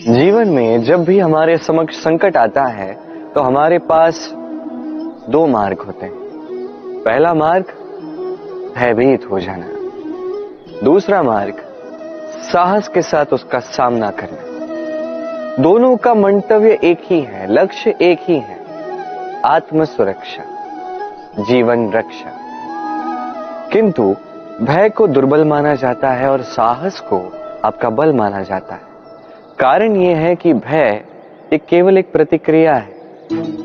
जीवन में जब भी हमारे समक्ष संकट आता है तो हमारे पास दो मार्ग होते हैं। पहला मार्ग भयभीत हो जाना, दूसरा मार्ग साहस के साथ उसका सामना करना। दोनों का मंतव्य एक ही है, लक्ष्य एक ही है, आत्म सुरक्षा, जीवन रक्षा। किंतु भय को दुर्बल माना जाता है और साहस को आपका बल माना जाता है। कारण यह है कि भय एक केवल एक प्रतिक्रिया है,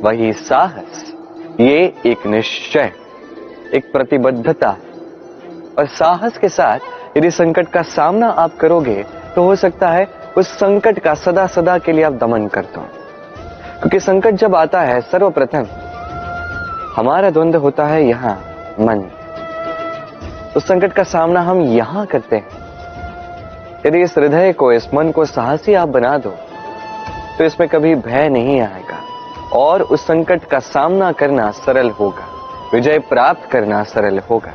वही साहस ये एक निश्चय, एक प्रतिबद्धता है। और साहस के साथ यदि संकट का सामना आप करोगे तो हो सकता है उस संकट का सदा सदा के लिए आप दमन कर दो। क्योंकि संकट जब आता है सर्वप्रथम हमारा द्वंद्व होता है यहां मन। उस संकट का सामना हम यहां करते हैं। यदि इस हृदय को, इस मन को साहसी आप बना दो तो इसमें कभी भय नहीं आएगा और उस संकट का सामना करना सरल होगा, विजय प्राप्त करना सरल होगा।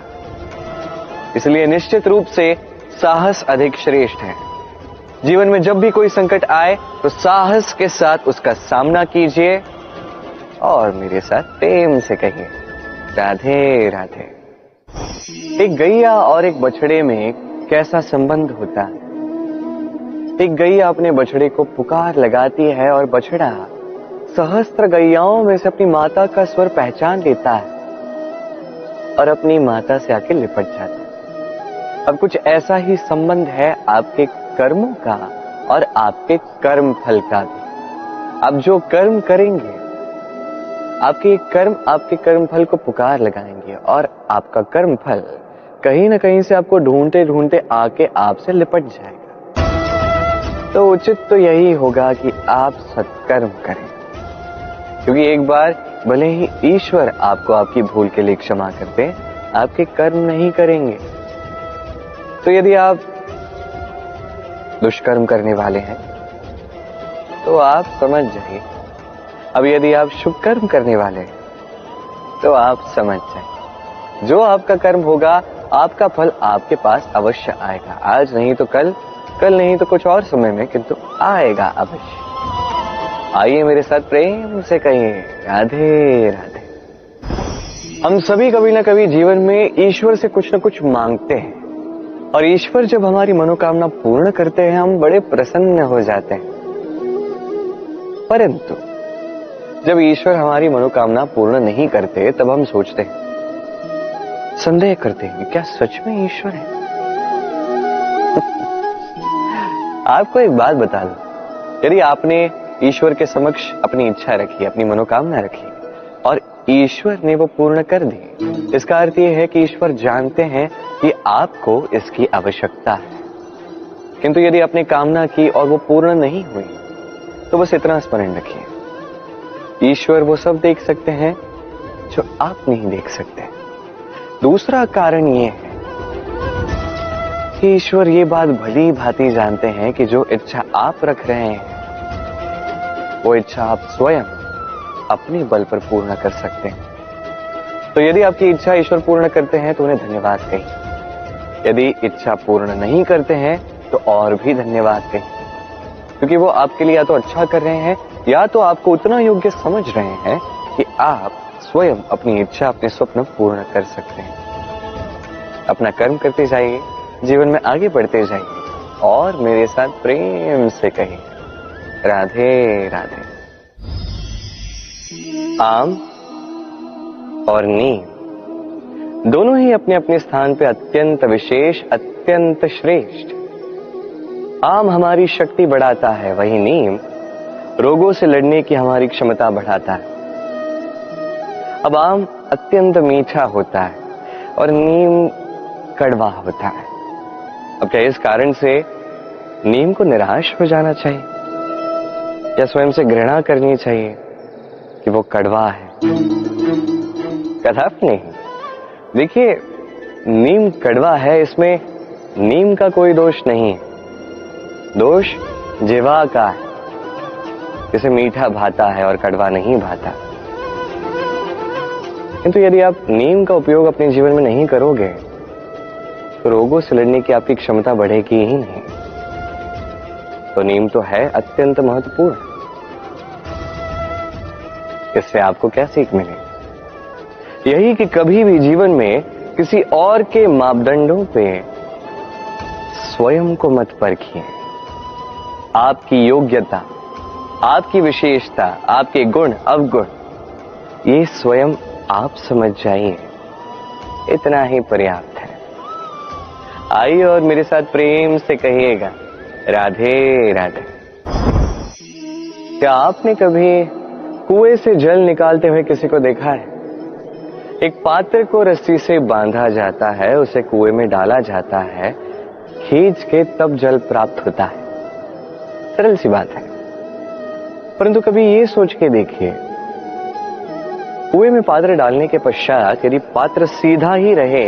इसलिए निश्चित रूप से साहस अधिक श्रेष्ठ है। जीवन में जब भी कोई संकट आए तो साहस के साथ उसका सामना कीजिए और मेरे साथ प्रेम से कहिए राधे राधे। एक गैया और एक बछड़े में कैसा संबंध होता है। एक गैया अपने बछड़े को पुकार लगाती है और बछड़ा सहस्त्र गैयाओं में से अपनी माता का स्वर पहचान लेता है और अपनी माता से आके लिपट जाता है। अब कुछ ऐसा ही संबंध है आपके कर्मों का और आपके कर्म फल का भी। आप जो कर्म करेंगे, आपके कर्म फल को पुकार लगाएंगे और आपका कर्म फल कहीं ना कहीं से आपको ढूंढते ढूंढते आके आपसे लिपट जाएगा। तो उचित तो यही होगा कि आप सत्कर्म करें, क्योंकि एक बार भले ही ईश्वर आपको आपकी भूल के लिए क्षमा कर दे, आपके कर्म नहीं करेंगे। तो यदि आप दुष्कर्म करने वाले हैं तो आप समझ जाइए। अब यदि आप शुभ कर्म करने वाले हैं तो आप समझ जाइए, जो आपका कर्म होगा आपका फल आपके पास अवश्य आएगा। आज नहीं तो कल, कल नहीं तो कुछ और समय में, किंतु आएगा अवश्य। आइए मेरे साथ प्रेम से कहिए राधे राधे। हम सभी कभी ना कभी जीवन में ईश्वर से कुछ न कुछ मांगते हैं और ईश्वर जब हमारी मनोकामना पूर्ण करते हैं हम बड़े प्रसन्न हो जाते हैं। परंतु जब ईश्वर हमारी मनोकामना पूर्ण नहीं करते तब हम सोचते हैं, संदेह करते हैं, क्या सच में ईश्वर है? आपको एक बात बता दूं, यदि आपने ईश्वर के समक्ष अपनी इच्छा रखी, अपनी मनोकामना रखी और ईश्वर ने वो पूर्ण कर दी, इसका अर्थ यह है कि ईश्वर जानते हैं कि आपको इसकी आवश्यकता है। किंतु यदि आपने कामना की और वो पूर्ण नहीं हुई तो बस इतना स्मरण रखिए, ईश्वर वो सब देख सकते हैं जो आप नहीं देख सकते। दूसरा कारण ये है कि ईश्वर ये बात भली भांति जानते हैं कि जो इच्छा आप रख रहे हैं वो इच्छा आप स्वयं अपने बल पर पूर्ण कर सकते हैं। तो यदि आपकी इच्छा ईश्वर पूर्ण करते हैं तो उन्हें धन्यवाद कहिए। यदि इच्छा पूर्ण नहीं करते हैं तो और भी धन्यवाद कहिए, क्योंकि वो आपके लिए या तो अच्छा कर रहे हैं या तो आपको उतना योग्य समझ रहे हैं कि आप स्वयं अपनी इच्छा, अपने स्वप्न पूर्ण कर सकते हैं। अपना कर्म करते जाइए, जीवन में आगे बढ़ते जाइए और मेरे साथ प्रेम से कहिए राधे राधे। आम और नीम दोनों ही अपने अपने स्थान पे अत्यंत विशेष, अत्यंत श्रेष्ठ। आम हमारी शक्ति बढ़ाता है, वही नीम रोगों से लड़ने की हमारी क्षमता बढ़ाता है। अब आम अत्यंत मीठा होता है और नीम कड़वा होता है। अब क्या इस कारण से नीम को निराश हो जाना चाहिए या स्वयं से घृणा करनी चाहिए कि वो कड़वा है? कदापि नहीं। देखिए, नीम कड़वा है, इसमें नीम का कोई दोष नहीं है, दोष जिह्वा का है। जैसे मीठा भाता है और कड़वा नहीं भाता। किंतु यदि आप नीम का उपयोग अपने जीवन में नहीं करोगे तो रोगों से लड़ने की आपकी क्षमता बढ़ेगी ही नहीं। तो नींव तो है अत्यंत महत्वपूर्ण। इससे आपको क्या सीख मिलेगी? यही कि कभी भी जीवन में किसी और के मापदंडों पे स्वयं को मत परखिए। आपकी योग्यता, आपकी विशेषता, आपके गुण अवगुण, ये स्वयं आप समझ जाइए, इतना ही पर्याप्त है। आइए और मेरे साथ प्रेम से कहिएगा, राधे राधे। क्या आपने कभी कुएं से जल निकालते हुए किसी को देखा है? एक पात्र को रस्सी से बांधा जाता है, उसे कुएं में डाला जाता है, खींच के तब जल प्राप्त होता है। सरल सी बात है, परंतु कभी ये सोच के देखिए, कुएं में पात्र डालने के पश्चात यदि पात्र सीधा ही रहे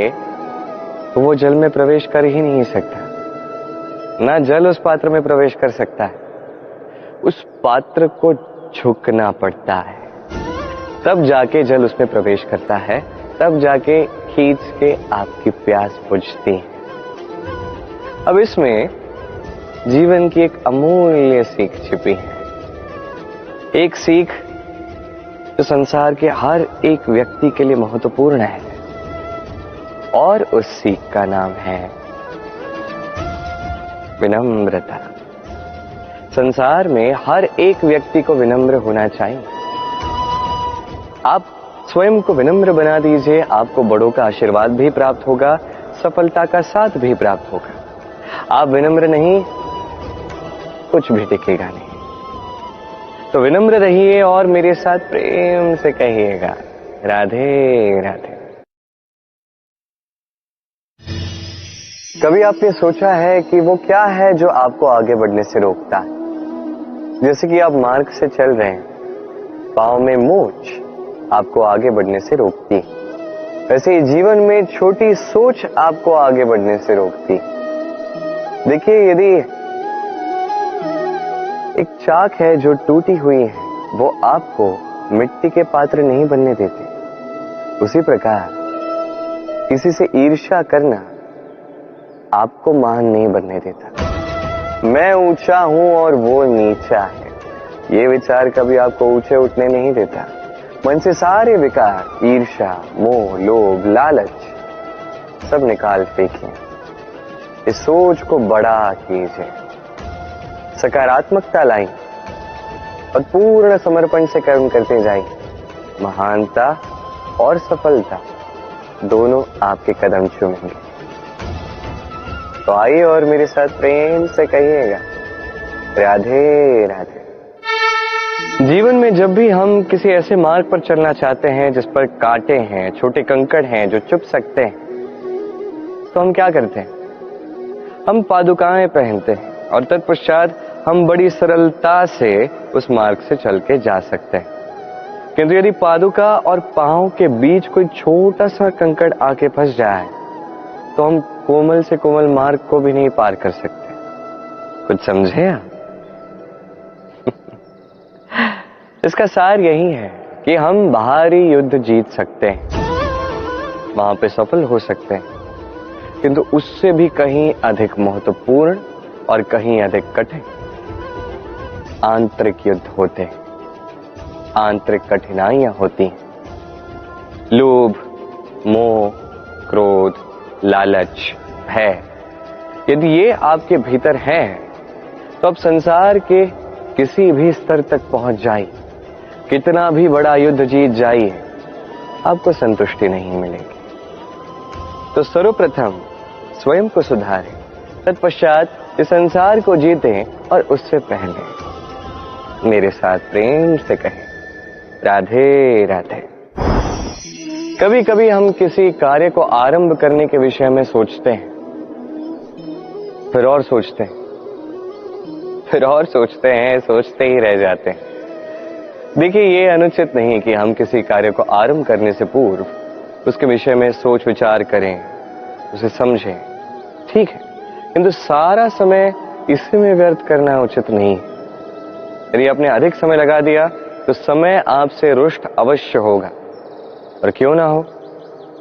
तो वो जल में प्रवेश कर ही नहीं सकता। ना जल उस पात्र में प्रवेश कर सकता है, उस पात्र को झुकना पड़ता है, तब जाके जल उसमें प्रवेश करता है, तब जाके खींच के आपकी प्यास बुझती है। अब इसमें जीवन की एक अमूल्य सीख छिपी है, एक सीख जो संसार के हर एक व्यक्ति के लिए महत्वपूर्ण है, और उस सीख का नाम है विनम्रता। संसार में हर एक व्यक्ति को विनम्र होना चाहिए। आप स्वयं को विनम्र बना दीजिए, आपको बड़ों का आशीर्वाद भी प्राप्त होगा, सफलता का साथ भी प्राप्त होगा। आप विनम्र नहीं, कुछ भी टिकेगा नहीं। तो विनम्र रहिए और मेरे साथ प्रेम से कहिएगा, राधे राधे। कभी आपने सोचा है कि वो क्या है जो आपको आगे बढ़ने से रोकता है? जैसे कि आप मार्ग से चल रहे हैं, पांव में मोच आपको आगे बढ़ने से रोकती, वैसे ही जीवन में छोटी सोच आपको आगे बढ़ने से रोकती। देखिए, यदि एक चाक है जो टूटी हुई है, वो आपको मिट्टी के पात्र नहीं बनने देते। उसी प्रकार किसी से ईर्ष्या करना आपको महान नहीं बनने देता। मैं ऊंचा हूं और वो नीचा है, ये विचार कभी आपको ऊंचे उठने नहीं देता। मन से सारे विकार, ईर्ष्या, मोह, लोभ, लालच सब निकाल फेंकिए। इस सोच को बड़ा कीजिए, सकारात्मकता लाई और पूर्ण समर्पण से कर्म करते जाइए। महानता और सफलता दोनों आपके कदम चूमेंगे। तो आइए और मेरे साथ प्रेम से कहिएगा, राधे राधे। जीवन में जब भी हम किसी ऐसे मार्ग पर चलना चाहते हैं जिस पर कांटे हैं, छोटे कंकड़ हैं जो चुभ सकते हैं, तो हम क्या करते हैं? हम पादुकाएं पहनते हैं और तत्पश्चात हम बड़ी सरलता से उस मार्ग से चल के जा सकते हैं। किंतु यदि पादुका और पांव के बीच कोई छोटा सा कंकड़ आके फंस जाए तो हम कोमल से कोमल मार्ग को भी नहीं पार कर सकते। कुछ समझे आप? इसका सार यही है कि हम बाहरी युद्ध जीत सकते हैं, वहां पे सफल हो सकते हैं, किंतु उससे भी कहीं अधिक महत्वपूर्ण और कहीं अधिक कठिन आंतरिक युद्ध होते हैं, आंतरिक कठिनाइयां होती हैं। लोभ, मोह, क्रोध, लालच, भय, यदि ये आपके भीतर है तो आप संसार के किसी भी स्तर तक पहुंच जाइए, कितना भी बड़ा युद्ध जीत जाइए, आपको संतुष्टि नहीं मिलेगी। तो सर्वप्रथम स्वयं को सुधारें, तत्पश्चात इस संसार को जीतें और उससे पहले मेरे साथ प्रेम से कहें, राधे राधे। कभी कभी हम किसी कार्य को आरंभ करने के विषय में सोचते हैं, फिर और सोचते हैं, फिर और सोचते हैं, सोचते ही रह जाते हैं। देखिए, ये अनुचित नहीं कि हम किसी कार्य को आरंभ करने से पूर्व उसके विषय में सोच विचार करें, उसे समझें, ठीक है, किंतु सारा समय इसी में व्यर्थ करना उचित नहीं है। यदि आपने अधिक समय लगा दिया तो समय आपसे रुष्ट अवश्य होगा, और क्यों ना हो,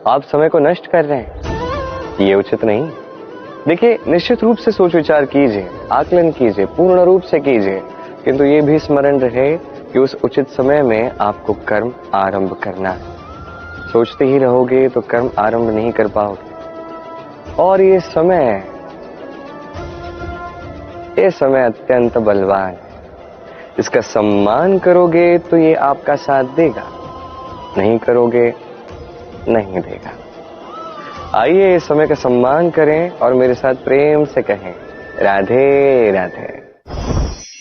आप समय को नष्ट कर रहे हैं, ये उचित नहीं। देखिए, निश्चित रूप से सोच विचार कीजिए, आकलन कीजिए, पूर्ण रूप से कीजिए, किंतु ये भी स्मरण रहे कि उस उचित समय में आपको कर्म आरंभ करना है। सोचते ही रहोगे तो कर्म आरंभ नहीं कर पाओगे। और ये समय अत्यंत बलवान है। इसका सम्मान करोगे तो ये आपका साथ देगा, नहीं करोगे नहीं देगा। आइए इस समय का सम्मान करें और मेरे साथ प्रेम से कहें राधे राधे।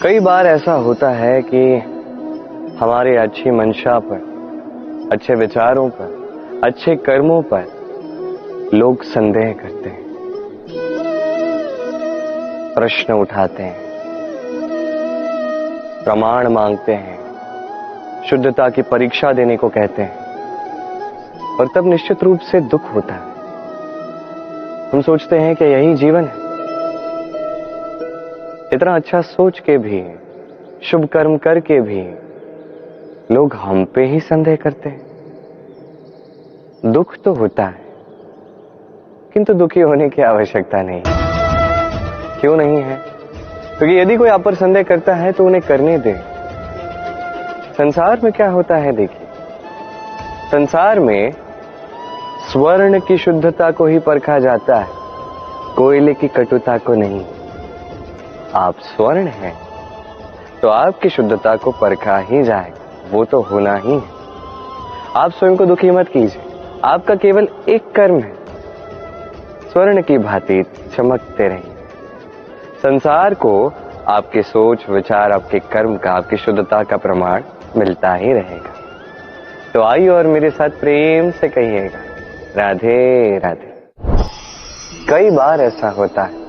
कई बार ऐसा होता है कि हमारे अच्छी मंशा पर, अच्छे विचारों पर, अच्छे कर्मों पर लोग संदेह करते हैं, प्रश्न उठाते हैं, प्रमाण मांगते हैं, शुद्धता की परीक्षा देने को कहते हैं, और तब निश्चित रूप से दुख होता है। हम सोचते हैं कि यही जीवन है। इतना अच्छा सोच के भी, शुभ कर्म करके भी लोग हम पे ही संदेह करते हैं। दुख तो होता है, किंतु दुखी होने की आवश्यकता नहीं। क्यों नहीं है? क्योंकि यदि कोई आप पर संदेह करता है तो उन्हें करने दे। संसार में क्या होता है देखिए, संसार में स्वर्ण की शुद्धता को ही परखा जाता है, कोयले की कटुता को नहीं। आप स्वर्ण हैं तो आपकी शुद्धता को परखा ही जाएगा, वो तो होना ही है। आप स्वयं को दुखी मत कीजिए, आपका केवल एक कर्म है, स्वर्ण की भांति चमकते रहिए। संसार को आपके सोच विचार, आपके कर्म का, आपकी शुद्धता का प्रमाण मिलता ही रहेगा। तो आइए और मेरे साथ प्रेम से कहिएगा राधे राधे। कई बार ऐसा होता है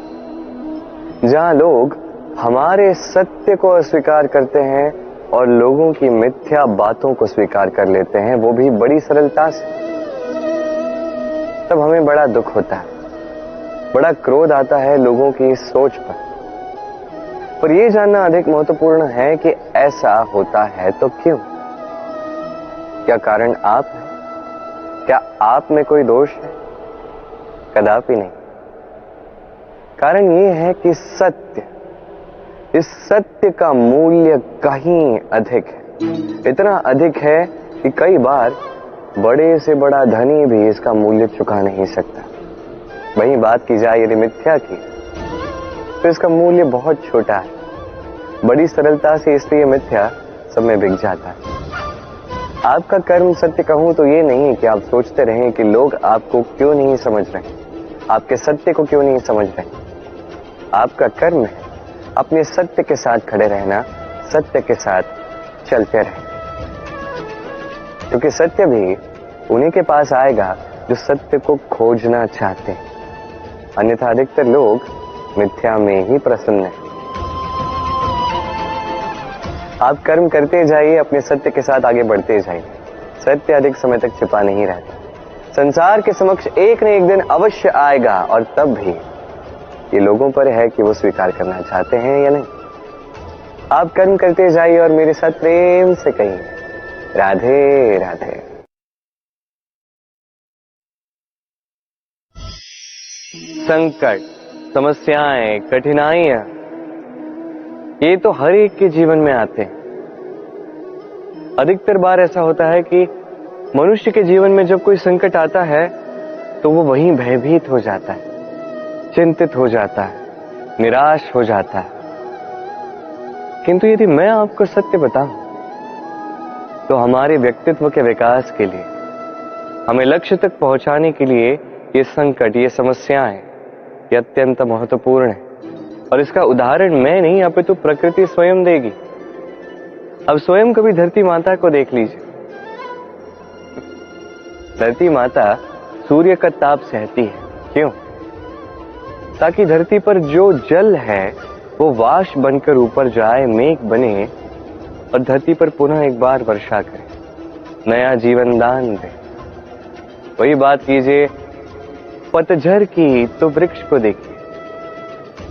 जहां लोग हमारे सत्य को अस्वीकार करते हैं और लोगों की मिथ्या बातों को स्वीकार कर लेते हैं, वो भी बड़ी सरलता से। तब हमें बड़ा दुख होता है, बड़ा क्रोध आता है लोगों की इस सोच पर यह जानना अधिक महत्वपूर्ण है कि ऐसा होता है तो क्यों? क्या कारण आप है? क्या आप में कोई दोष है? कदापि नहीं। कारण यह है कि सत्य, इस सत्य का मूल्य कहीं अधिक है। इतना अधिक है कि कई बार बड़े से बड़ा धनी भी इसका मूल्य चुका नहीं सकता। वहीं बात की जाए यदि मिथ्या की, तो इसका मूल्य बहुत छोटा है, बड़ी सरलता से इसलिए मिथ्या सब में बिक जाता है। आपका कर्म सत्य कहूं तो ये नहीं कि आप सोचते रहें कि लोग आपको क्यों नहीं समझ रहे, आपके सत्य को क्यों नहीं समझ रहे। आपका कर्म है अपने सत्य के साथ खड़े रहना, सत्य के साथ चलते रहें, क्योंकि सत्य भी उन्हीं के पास आएगा जो सत्य को खोजना चाहते हैं। अन्यथा अधिकतर लोग मिथ्या में ही प्रसन्न हैं। आप कर्म करते जाइए, अपने सत्य के साथ आगे बढ़ते जाइए। सत्य अधिक समय तक छिपा नहीं रहता, संसार के समक्ष एक न एक दिन अवश्य आएगा, और तब भी ये लोगों पर है कि वो स्वीकार करना चाहते हैं या नहीं। आप कर्म करते जाइए और मेरे साथ प्रेम से कहिए राधे राधे। संकट, समस्याएं, कठिनाइयां, ये तो हर एक के जीवन में आते हैं। अधिकतर बार ऐसा होता है कि मनुष्य के जीवन में जब कोई संकट आता है तो वो वहीं भयभीत हो जाता है, चिंतित हो जाता है, निराश हो जाता है। किंतु यदि मैं आपको सत्य बताऊं तो हमारे व्यक्तित्व के विकास के लिए, हमें लक्ष्य तक पहुंचाने के लिए ये संकट, ये समस्याएं, ये अत्यंत महत्वपूर्ण है। और इसका उदाहरण मैं नहीं, अपितु प्रकृति स्वयं देगी। अब स्वयं कभी धरती माता को देख लीजिए। धरती माता सूर्य का ताप सहती है, क्यों? ताकि धरती पर जो जल है वो वाष्प बनकर ऊपर जाए, मेघ बने और धरती पर पुनः एक बार वर्षा करे, नया जीवन दान दे। वही बात कीजिए पतझड़ की, तो वृक्ष को देखिए।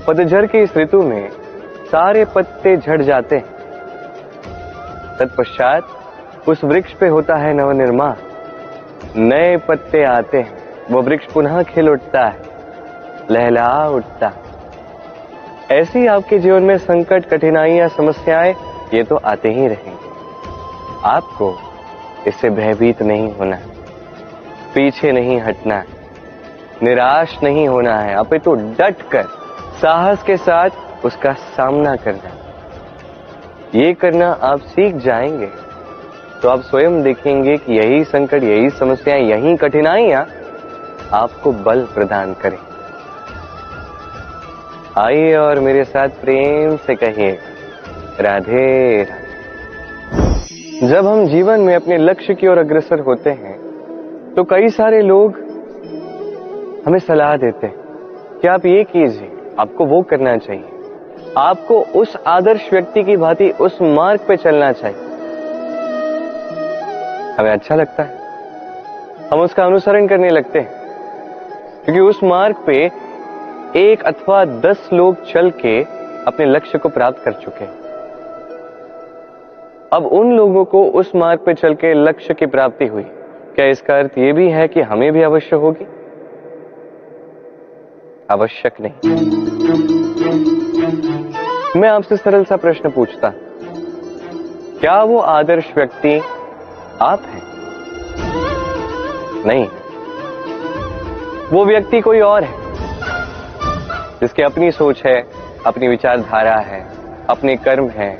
पतझड़ की इस ऋतु में सारे पत्ते झड़ जाते हैं, तत्पश्चात उस वृक्ष पे होता है नवनिर्माण, नए पत्ते आते हैं, वो वृक्ष पुनः खिल उठता है, लहला उठता। ऐसी आपके जीवन में संकट, कठिनाइयां, समस्याएं ये तो आते ही रहेंगे। आपको इससे भयभीत नहीं होना है, पीछे नहीं हटना है, निराश नहीं होना है, अपितु डट कर साहस के साथ उसका सामना करना है। ये करना आप सीख जाएंगे तो आप स्वयं देखेंगे कि यही संकट, यही समस्याएं, यही कठिनाइयां आपको बल प्रदान करें। आइए और मेरे साथ प्रेम से कहिए, राधे राधे। जब हम जीवन में अपने लक्ष्य की ओर अग्रसर होते हैं तो कई सारे लोग हमें सलाह देते हैं कि आप ये कीजिए, आपको वो करना चाहिए, आपको उस आदर्श व्यक्ति की भांति उस मार्ग पे चलना चाहिए। हमें अच्छा लगता है, हम उसका अनुसरण करने लगते हैं, क्योंकि उस मार्ग पे 1 अथवा 10 लोग चल के अपने लक्ष्य को प्राप्त कर चुके हैं। अब उन लोगों को उस मार्ग पे चल के लक्ष्य की प्राप्ति हुई, क्या इसका अर्थ यह भी है कि हमें भी अवश्य होगी? आवश्यक नहीं। मैं आपसे सरल सा प्रश्न पूछता, क्या वो आदर्श व्यक्ति आप हैं? नहीं, वो व्यक्ति कोई और है, जिसकी अपनी सोच है, अपनी विचारधारा है, अपने कर्म है,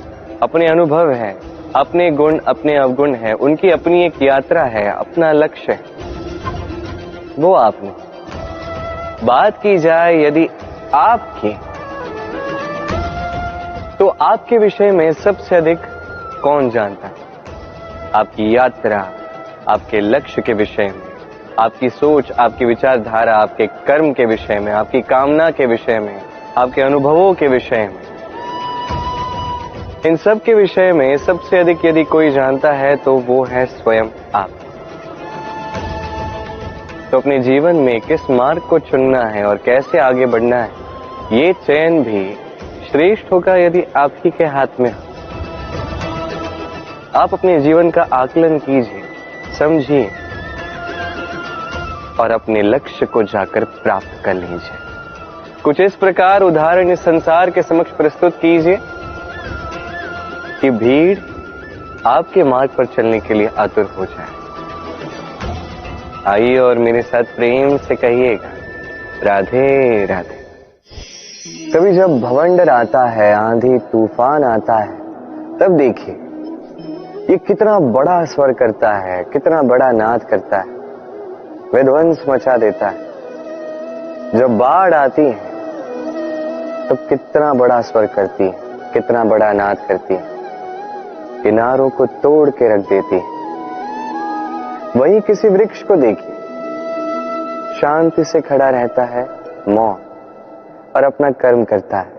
अपने अनुभव है, अपने गुण, अपने अवगुण है, उनकी अपनी एक यात्रा है, अपना लक्ष्य है। वो आप नहीं। बात की जाए यदि आपकी, तो आपके विषय में सबसे अधिक कौन जानता है? आपकी यात्रा, आपके लक्ष्य के विषय में, आपकी सोच, आपकी विचारधारा, आपके कर्म के विषय में, आपकी कामना के विषय में, आपके अनुभवों के विषय में, इन सब के विषय में सबसे अधिक यदि कोई जानता है तो वो है स्वयं आप। तो अपने जीवन में किस मार्ग को चुनना है और कैसे आगे बढ़ना है, ये चयन भी श्रेष्ठ होगा यदि आप ही के हाथ में हो। आप अपने जीवन का आकलन कीजिए, समझिए और अपने लक्ष्य को जाकर प्राप्त कर लीजिए। कुछ इस प्रकार उदाहरण इस संसार के समक्ष प्रस्तुत कीजिए कि भीड़ आपके मार्ग पर चलने के लिए आतुर हो जाए। आइए और मेरे साथ प्रेम से कहिएगा, राधे राधे। कभी जब भवंडर आता है, आंधी तूफान आता है, तब देखिए ये कितना बड़ा स्वर करता है, कितना बड़ा नाद करता है, विध्वंस मचा देता है। जब बाढ़ आती है तब कितना बड़ा स्वर करती है, कितना बड़ा नाद करती है, किनारों को तोड़ के रख देती है। वहीं किसी वृक्ष को देखिए, शांति से खड़ा रहता है, मौन, और अपना कर्म करता है,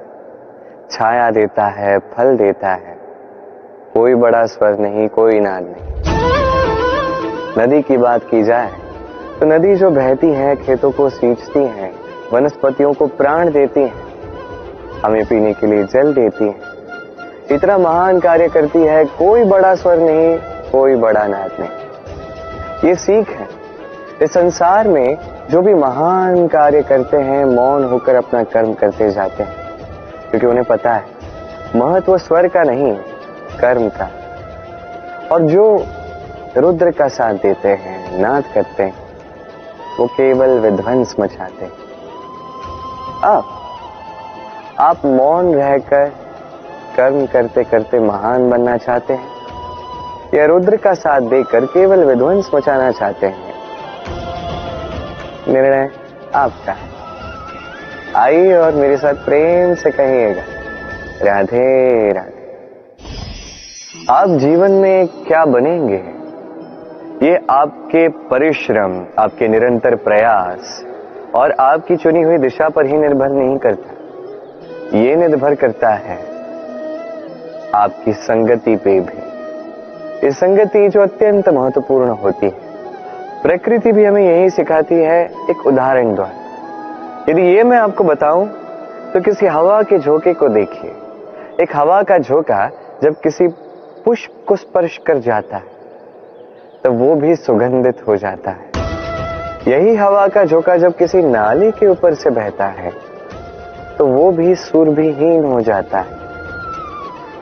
छाया देता है, फल देता है, कोई बड़ा स्वर नहीं, कोई नाद नहीं। नदी की बात की जाए तो नदी जो बहती है, खेतों को सींचती है, वनस्पतियों को प्राण देती है, हमें पीने के लिए जल देती है, इतना महान कार्य करती है, कोई बड़ा स्वर नहीं, कोई बड़ा नाद नहीं। ये सीख है, इस संसार में जो भी महान कार्य करते हैं, मौन होकर अपना कर्म करते जाते हैं, क्योंकि उन्हें पता है महत्व स्वर का नहीं, कर्म का। और जो रुद्र का साथ देते हैं, नाद करते हैं, वो केवल विध्वंस मचाते हैं। आप मौन रहकर कर्म करते करते महान बनना चाहते हैं या रुद्र का साथ देकर केवल विध्वंस मचाना चाहते हैं? निर्णय आपका है। आइए और मेरे साथ प्रेम से कहिएगा, राधे राधे। आप जीवन में क्या बनेंगे, ये आपके परिश्रम, आपके निरंतर प्रयास और आपकी चुनी हुई दिशा पर ही निर्भर नहीं करता। ये निर्भर करता है आपकी संगति पे भी। ये संगति जो अत्यंत महत्वपूर्ण होती है। प्रकृति भी हमें यही सिखाती है एक उदाहरण द्वारा। यदि ये मैं आपको बताऊं तो किसी हवा के झोंके को देखिए। एक हवा का झोंका जब किसी पुष्प को स्पर्श कर जाता है तो वो भी सुगंधित हो जाता है। यही हवा का झोंका जब किसी नाली के ऊपर से बहता है तो वो भी सुरभिहीन हो जाता है।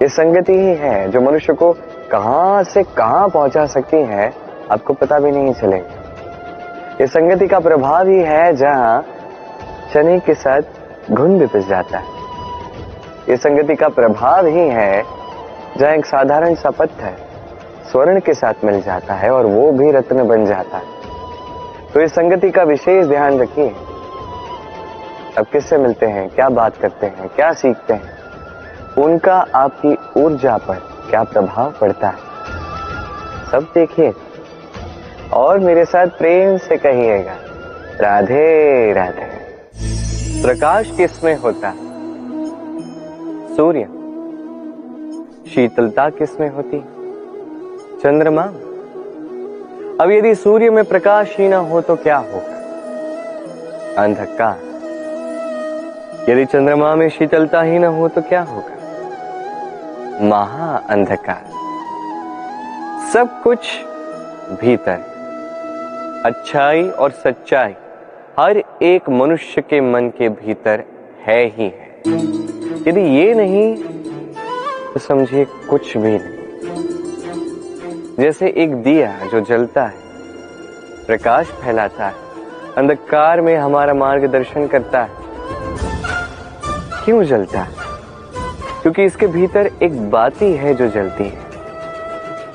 ये संगति ही है जो मनुष्य को कहां से कहां पहुंचा सकती है, आपको पता भी नहीं चलेगा। ये संगति का प्रभाव ही है जहां चने के साथ घुन भी पिस जाता है। ये संगति का प्रभाव ही है जहां एक साधारण सा पत्थर स्वर्ण के साथ मिल जाता है और वो भी रत्न बन जाता है। तो इस संगति का विशेष ध्यान रखिए। अब किससे मिलते हैं, क्या बात करते हैं, क्या सीखते हैं, उनका आपकी ऊर्जा पर क्या प्रभाव पड़ता है, सब देखिए और मेरे साथ प्रेम से कहिएगा राधे राधे। प्रकाश किसमें होता है? सूर्य। शीतलता किसमें होती? चंद्रमा। अब यदि सूर्य में प्रकाश ही ना हो तो क्या होगा? अंधकार। यदि चंद्रमा में शीतलता ही ना हो तो क्या होगा? महा अंधकार। सब कुछ भीतर, अच्छाई और सच्चाई हर एक मनुष्य के मन के भीतर है ही है। यदि ये नहीं तो समझिए कुछ भी नहीं। जैसे एक दिया जो जलता है, प्रकाश फैलाता है, अंधकार में हमारा मार्गदर्शन करता है। क्यों जलता है? क्योंकि इसके भीतर एक बाती है जो जलती है।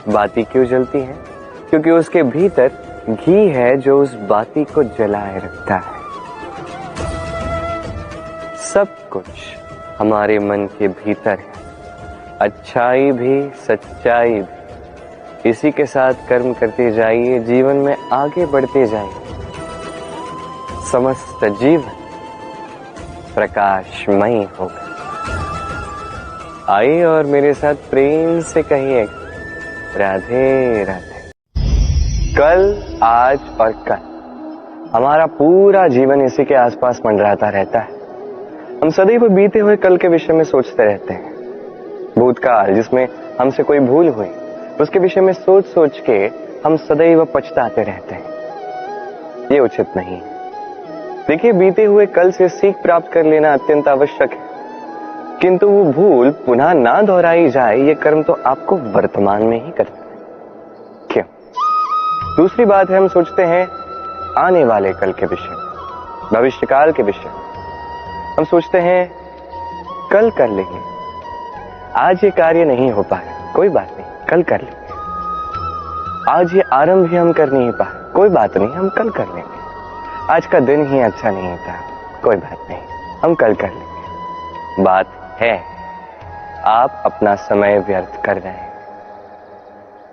बाती क्यों जलती है? क्योंकि उसके भीतर घी है जो उस बाती को जलाए रखता है। सब कुछ हमारे मन के भीतर है, अच्छाई भी सच्चाई भी। इसी के साथ कर्म करते जाइए, जीवन में आगे बढ़ते जाइए। समस्त जीवन प्रकाशमय होगा। आइए और मेरे साथ प्रेम से कहिए राधे राधे। कल, आज और कल, हमारा पूरा जीवन इसी के आसपास मंडराता रहता है। हम सदैव बीते हुए कल के विषय में सोचते रहते हैं। भूतकाल जिसमें हमसे कोई भूल हुई, उसके विषय में सोच सोच के हम सदैव पछताते रहते हैं। ये उचित नहीं है। देखिए, बीते हुए कल से सीख प्राप्त कर लेना अत्यंत आवश्यक है, किंतु वो भूल पुनः ना दोहराई जाए, ये कर्म तो आपको वर्तमान में ही करना है। क्यों? दूसरी बात है, हम सोचते हैं आने वाले कल के विषय, भविष्यकाल के विषय। हम सोचते हैं कल कर लेंगे, आज ये कार्य नहीं हो पाया, कोई बात नहीं, कल कर लेंगे। आज ये आरंभ भी हम कर नहीं पाए, कोई बात नहीं, हम कल कर लेंगे। आज का दिन ही अच्छा नहीं था, कोई बात नहीं, हम कल कर लेंगे। बात है, आप अपना समय व्यर्थ कर रहे हैं।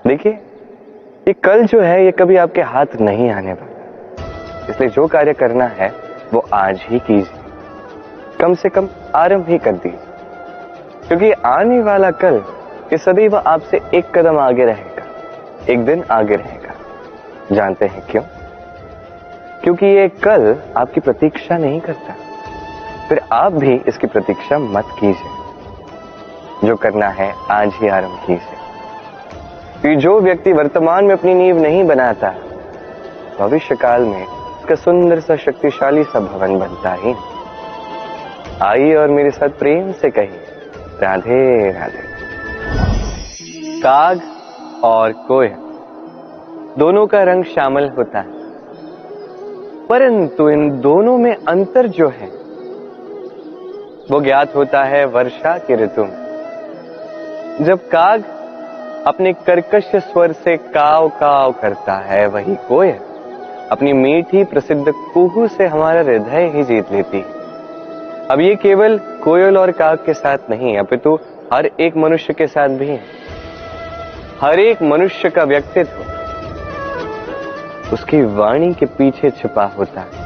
देखिए, ये कल जो है ये कभी आपके हाथ नहीं आने वाला, इसलिए जो कार्य करना है वो आज ही कीजिए। कम से कम आरंभ ही कर दीजिए, क्योंकि आने वाला कल ये सदैव आपसे एक कदम आगे रहेगा, एक दिन आगे रहेगा। जानते हैं क्यों? क्योंकि ये कल आपकी प्रतीक्षा नहीं करता। फिर आप भी इसकी प्रतीक्षा मत कीजिए। जो करना है आज ही आरंभ कीजिए। कि जो व्यक्ति वर्तमान में अपनी नींव नहीं बनाता, भविष्य काल में इसका सुंदर सा शक्तिशाली सा भवन बनता ही। आइए और मेरे साथ प्रेम से कहिए राधे राधे। काग और कोयल दोनों का रंग श्यामल होता है, परंतु इन दोनों में अंतर जो है वो ज्ञात होता है वर्षा की ऋतु में। जब काग अपने कर्कश स्वर से काव काव करता है, वही कोयल अपनी मीठी प्रसिद्ध कुहू से हमारा हृदय ही जीत लेती है। अब ये केवल कोयल और काग के साथ नहीं, अपितु हर एक मनुष्य के साथ भी है। हर एक मनुष्य का व्यक्तित्व उसकी वाणी के पीछे छिपा होता है।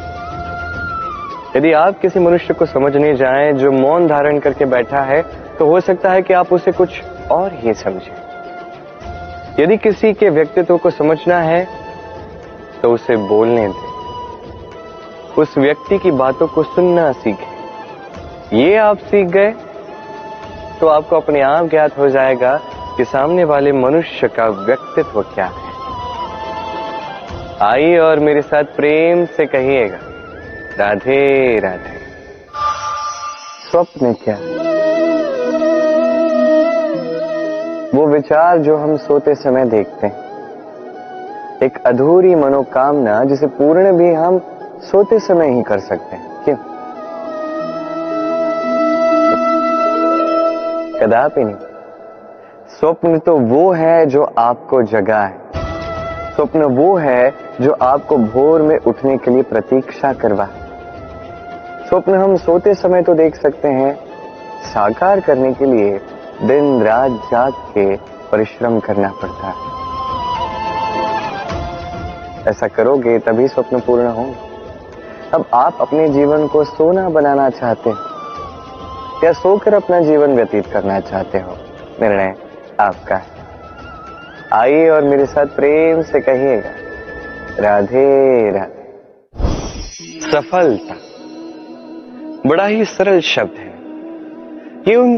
यदि आप किसी मनुष्य को समझने जाएं जो मौन धारण करके बैठा है, तो हो सकता है कि आप उसे कुछ और ही समझें। यदि किसी के व्यक्तित्व को समझना है तो उसे बोलने दें, उस व्यक्ति की बातों को सुनना सीखें। ये आप सीख गए तो आपको अपने आप ज्ञात हो जाएगा कि सामने वाले मनुष्य का व्यक्तित्व क्या है। आइए और मेरे साथ प्रेम से कहिएगा, राधे राधे। स्वप्न क्या? वो विचार जो हम सोते समय देखते हैं, एक अधूरी मनोकामना जिसे पूर्ण भी हम सोते समय ही कर सकते हैं। क्यों? कदापि नहीं। स्वप्न तो वो है जो आपको जगाए, स्वप्न वो है जो आपको भोर में उठने के लिए प्रतीक्षा करवाए। स्वप्न हम सोते समय तो देख सकते हैं, साकार करने के लिए दिन रात जाग के परिश्रम करना पड़ता है। ऐसा करोगे तभी स्वप्न पूर्ण होंगे। अब आप अपने जीवन को सोना बनाना चाहते हो या सोकर अपना जीवन व्यतीत करना चाहते हो, निर्णय आपका है। आइए और मेरे साथ प्रेम से कहिएगा, राधे राधे। सफलता बड़ा ही सरल शब्द है। ये उन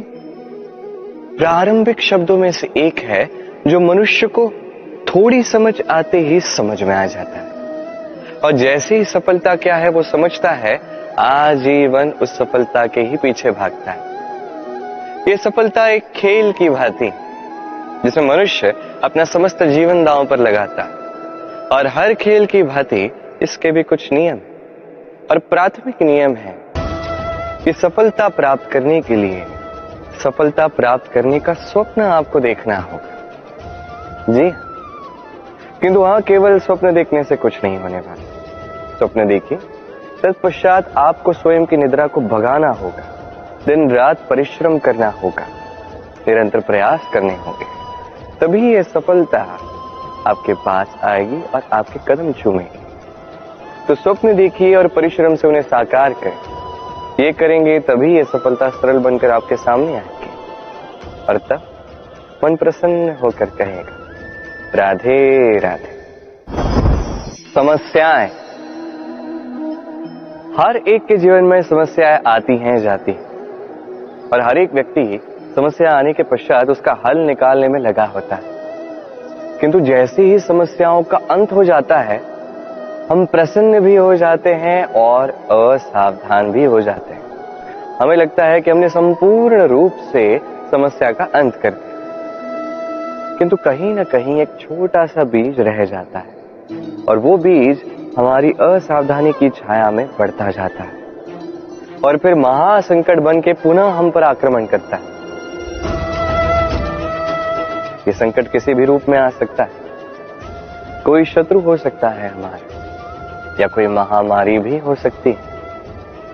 प्रारंभिक शब्दों में से एक है जो मनुष्य को थोड़ी समझ आते ही समझ में आ जाता है, और जैसे ही सफलता क्या है वो समझता है, आजीवन उस सफलता के ही पीछे भागता है। ये सफलता एक खेल की भांति जिसमें मनुष्य अपना समस्त जीवन दांव पर लगाता है, और हर खेल की भांति इसके भी कुछ नियम और प्राथमिक नियम है कि सफलता प्राप्त करने के लिए सफलता प्राप्त करने का स्वप्न आपको देखना होगा। जी, किंतु वहां केवल स्वप्न देखने से कुछ नहीं होने वाला। स्वप्न देखिए, तत्पश्चात आपको स्वयं की निद्रा को भगाना होगा, दिन रात परिश्रम करना होगा, निरंतर प्रयास करने होंगे, तभी ये सफलता आपके पास आएगी और आपके कदम चूमेगी। तो स्वप्न देखिए और परिश्रम से उन्हें साकार करें। ये करेंगे तभी ये सफलता सरल बनकर आपके सामने आएगी, और तब मन प्रसन्न होकर कहेगा, राधे राधे। समस्याएं, हर एक के जीवन में समस्याएं आती हैं, जाती हैं, और हर एक व्यक्ति समस्या आने के पश्चात उसका हल निकालने में लगा होता है। किंतु जैसे ही समस्याओं का अंत हो जाता है, हम प्रसन्न भी हो जाते हैं और असावधान भी हो जाते हैं। हमें लगता है कि हमने संपूर्ण रूप से समस्या का अंत कर दिया, किंतु कहीं ना कहीं एक छोटा सा बीज रह जाता है, और वो बीज हमारी असावधानी की छाया में बढ़ता जाता है, और फिर महासंकट बन के पुनः हम पर आक्रमण करता है। ये संकट किसी भी रूप में आ सकता है। कोई शत्रु हो सकता है हमारे, या कोई महामारी भी हो सकती है।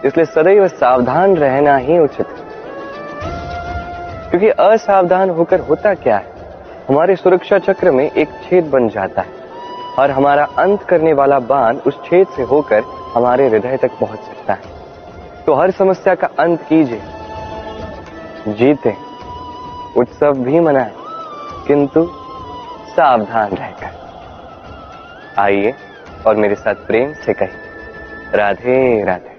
इसलिए सदैव सावधान रहना ही उचित है, क्योंकि असावधान होकर होता क्या है, हमारे सुरक्षा चक्र में एक छेद बन जाता है, और हमारा अंत करने वाला बाण उस छेद से होकर हमारे हृदय तक पहुंच सकता है। तो हर समस्या का अंत कीजिए, जीते, उत्सव भी मनाएं, किंतु सावधान रहकर। आइए और मेरे साथ प्रेम से कहिए, राधे राधे।